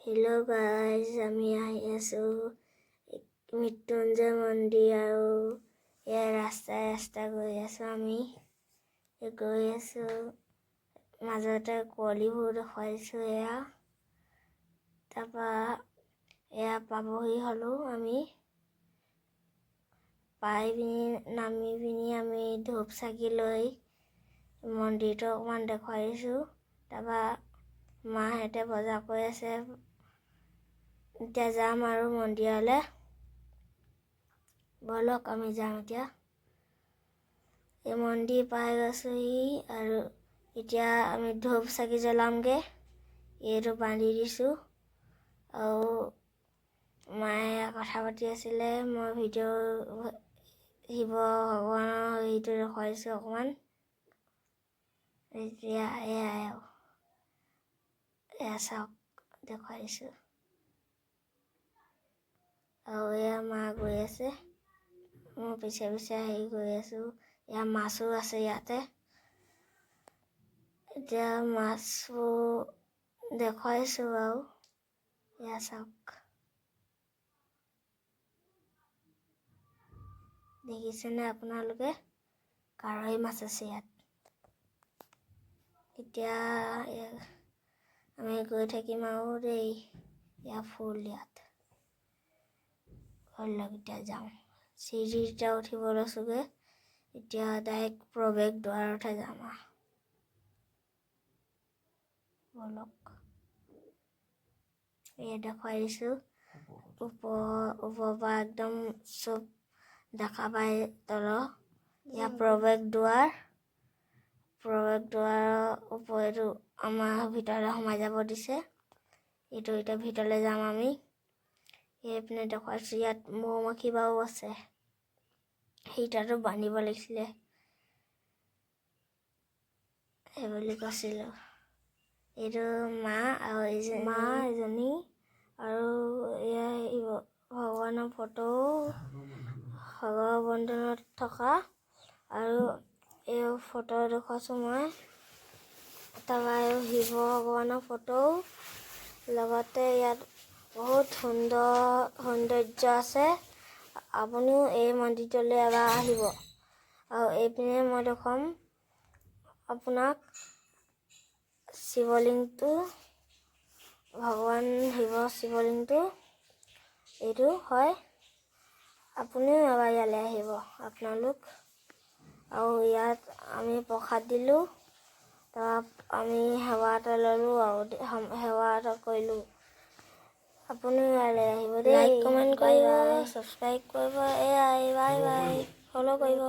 Hello' guys, আমি আহি আছোঁ মৃত্যুঞ্জয় মন্দিৰ আৰু ইয়াৰ ৰাস্তা গৈ আছোঁ। আমি গৈ আছোঁ, মাজতে কুঁৱলীবোৰ দেখুৱাইছোঁ। তাৰপৰা পাবহি হ'লোঁ। আমি পাই পিনি নামি পিনি আমি ধূপ চাকি লৈ মন্দিৰটো অকণমান দেখুৱাইছোঁ। তাৰপৰা মাহঁতে বজাৰ কৰি আছে। এতিয়া যাম আৰু মন্দিৰলৈ। ব'লক আমি যাম এতিয়া। এই মন্দিৰ পাই গৈছোঁহি আৰু এতিয়া আমি ধূপ চাকি জ্বলামগৈ। এইটো বান্ধি দিছোঁ আৰু মায়ে কথা পাতি আছিলে। মই ভিডিঅ' শিৱ ভগৱানৰ হেৰিটো দেখুৱাইছোঁ অকণমান। এতিয়া এয়া চাওক, দেখুৱাইছোঁ। আৰু মা গৈ আছে, মই পিছে আহি গৈ আছোঁ। মাছো আছে ইয়াতে। এতিয়া মাছবোৰ দেখুৱাইছোঁ আৰু চাওক, দেখিছেনে আপোনালোকে? কাৰৈ মাছ আছে ইয়াত। এতিয়া আমি গৈ থাকিম আৰু দেই। ফুল ইয়াত ঘৰলৈ এতিয়া যাওঁ। চিৰিটা উঠিব লৈছোঁগৈ। এতিয়া ডাইৰেক্ট প্ৰৱেশ দুৱাৰতহে যাম আৰু। ব'লক, দেখুৱাই দিছোঁ। ওপৰৰ পৰা একদম চব দেখা পায় তলৰ। প্ৰৱেশ দুৱাৰৰ ওপৰতো আমাৰ ভিতৰলৈ সোমাই যাব দিছে। এতিয়া ভিতৰলৈ যাম আমি। এইপিনে দেখুৱাইছোঁ, ইয়াত মৌ মাখি বাৰু আছে। সেইটাতো বান্ধিব লাগিছিলে, সেই বুলি কৈছিলোঁ। এইটো মা আৰু এজনী আৰু ভগৱানৰ ফটো সাগৰ বন্ধনত থকা। আৰু এই ফটো দেখুৱাইছোঁ মই। তাৰপৰা শিৱ ভগৱানৰ ফটো, লগতে ইয়াত বহুত সৌন্দৰ্য আছে। আপুনিও এই মন্দিৰটোলৈ এবাৰ আহিব। আৰু এইপিনে মই দেখুৱাম আপোনাক শিৱলিংগটো, ভগৱান শিৱ শিৱলিংগটো। এইটো হয়, আপুনিও এবাৰ ইয়ালৈ আহিব আপোনালোক। আৰু ইয়াত আমি প্ৰসাদ দিলোঁ। তাৰপৰা আমি সেৱা এটা ল'লোঁ আৰু সেৱা এটা কৰিলোঁ। আপুনিও ইয়ালৈ আহিব দেই। লাইক কমেণ্ট কৰিব, ছাবস্ক্ৰাইব কৰিব। বাই বাই, ফ'ল' কৰিব।